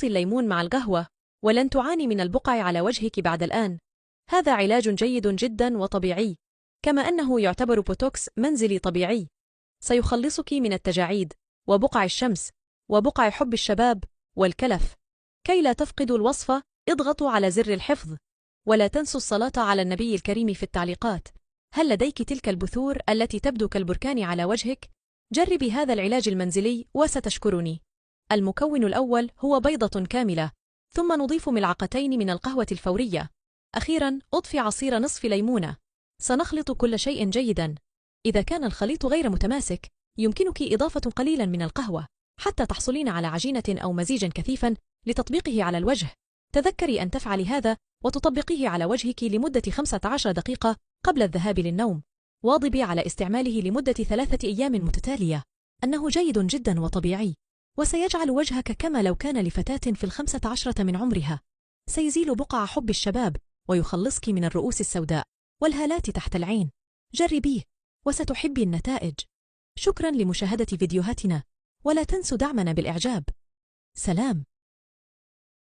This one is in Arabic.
اخلطي الليمون مع القهوة ولن تعاني من البقع على وجهك بعد الآن. هذا علاج جيد جدا وطبيعي، كما أنه يعتبر بوتوكس منزلي طبيعي. سيخلصك من التجاعيد وبقع الشمس وبقع حب الشباب والكلف. كي لا تفقدوا الوصفة اضغطوا على زر الحفظ، ولا تنسوا الصلاة على النبي الكريم في التعليقات. هل لديك تلك البثور التي تبدو كالبركان على وجهك؟ جربي هذا العلاج المنزلي وستشكرني. المكون الأول هو بيضة كاملة، ثم نضيف ملعقتين من القهوة الفورية. أخيراً أضفي عصير نصف ليمونة. سنخلط كل شيء جيداً. إذا كان الخليط غير متماسك يمكنك إضافة قليلاً من القهوة حتى تحصلين على عجينة أو مزيجاً كثيفاً لتطبيقه على الوجه. تذكري أن تفعلي هذا وتطبقيه على وجهك لمدة 15 دقيقة قبل الذهاب للنوم. واظبي على استعماله لمدة 3 أيام متتالية. أنه جيد جدا وطبيعي، وسيجعل وجهك كما لو كان لفتاة في 15 من عمرها. سيزيل بقع حب الشباب ويخلصك من الرؤوس السوداء والهالات تحت العين. جربيه وستحبي النتائج. شكرا لمشاهدة فيديوهاتنا، ولا تنسوا دعمنا بالإعجاب. سلام.